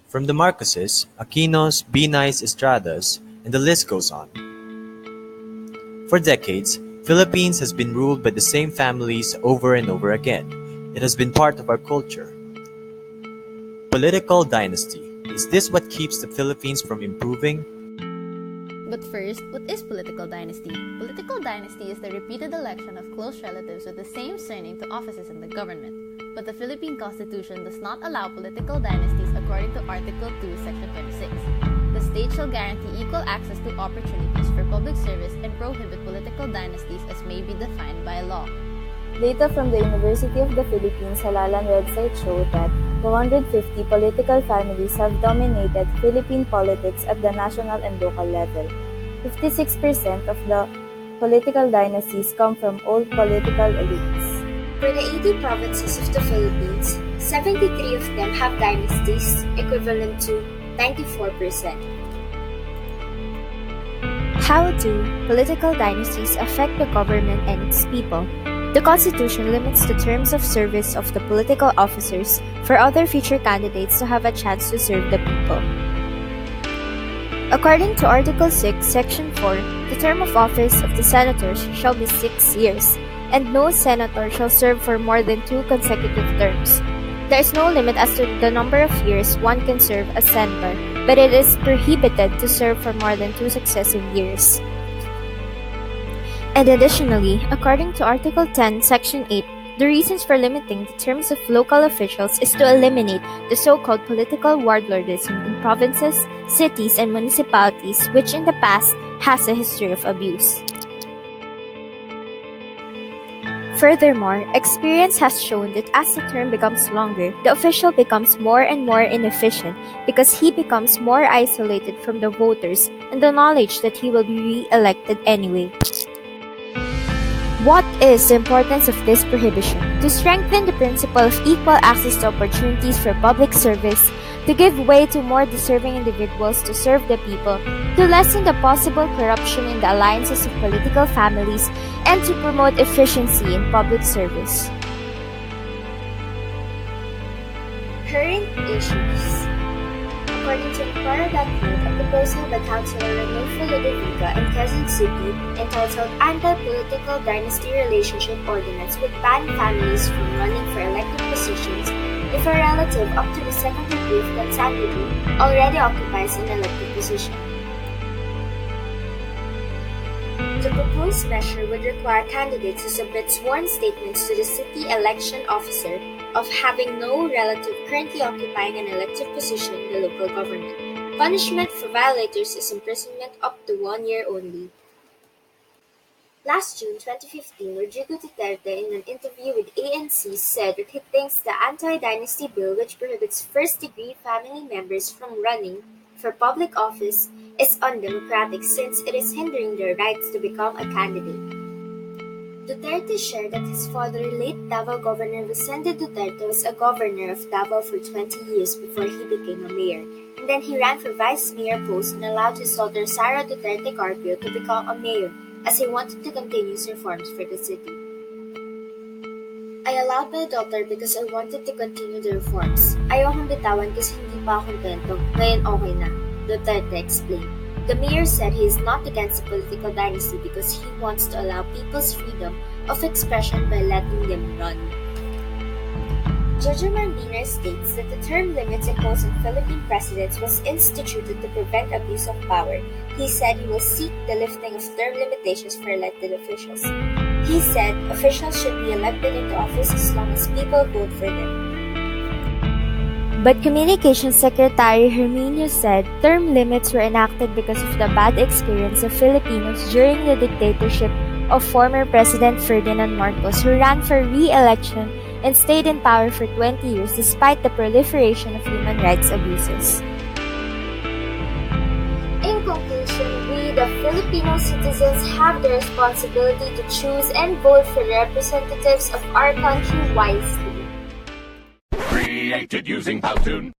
from the Marcoses, Aquinos, Bini's, Estradas, and the list goes on. For decades, Philippines has been ruled by the same families over and over again. It has been part of our culture. Political dynasty. Is this what keeps the Philippines from improving? But first, what is political dynasty? Political dynasty is the repeated election of close relatives with the same surname to offices in the government. But the Philippine Constitution does not allow political dynasties according to Article 2, Section 26. The state shall guarantee equal access to opportunities for public service and prohibit political dynasties as may be defined by law. Data from the University of the Philippines Halalan website show that 250 political families have dominated Philippine politics at the national and local level. 56% of the political dynasties come from old political elites. For the 80 provinces of the Philippines, 73 of them have dynasties, equivalent to 94%. How do political dynasties affect the government and its people? The Constitution limits the terms of service of the political officers for other future candidates to have a chance to serve the people. According to Article 6, Section 4, the term of office of the senators shall be 6 years, and no senator shall serve for more than 2 consecutive terms. There is no limit as to the number of years one can serve as senator, but it is prohibited to serve for more than 2 successive years. And additionally, according to Article 10, Section 8, the reasons for limiting the terms of local officials is to eliminate the so-called political warlordism in provinces, cities, and municipalities which in the past has a history of abuse. Furthermore, experience has shown that as the term becomes longer, the official becomes more and more inefficient because he becomes more isolated from the voters and the knowledge that he will be re-elected anyway. What is the importance of this prohibition? To strengthen the principle of equal access to opportunities for public service, to give way to more deserving individuals to serve the people, to lessen the possible corruption in the alliances of political families, and to promote efficiency in public service. Current issues. According to Inquirer.net, a proposal by Councilor Ranulfo Ludovica in Quezon City entitled Anti-Political Dynasty Relationship Ordinance would ban families from running for elected positions if a relative up to the second degree of consanguinity already occupies an elected position. The proposed measure would require candidates to submit sworn statements to the city election officer of having no relative currently occupying an elective position in the local government. Punishment for violators is imprisonment up to 1 year only. Last June 2015, Rodrigo Duterte, in an interview with ANC, said that he thinks the anti-dynasty bill, which prohibits first-degree family members from running for public office, is undemocratic since it is hindering their rights to become a candidate. Duterte shared that his father, late Davao Governor Vicente Duterte, was a governor of Davao for 20 years before he became a mayor, and then he ran for vice mayor post and allowed his daughter Sara Duterte Carpio to become a mayor as he wanted to continue reforms for the city. I allowed my daughter because I wanted to continue the reforms. Ayokong bitawan kasi hindi pa ako kontento. Ngayon okay na, Duterte explained. The mayor said he is not against the political dynasty because he wants to allow people's freedom of expression by letting them run. Jojo Marbiner states that the term limits imposed on Philippine presidents was instituted to prevent abuse of power. He said he will seek the lifting of term limitations for elected officials. He said officials should be elected into office as long as people vote for them. But Communications Secretary Herminio said term limits were enacted because of the bad experience of Filipinos during the dictatorship of former President Ferdinand Marcos, who ran for re-election and stayed in power for 20 years despite the proliferation of human rights abuses. In conclusion, we, the Filipino citizens, have the responsibility to choose and vote for the representatives of our country wisely. Created using Powtoon.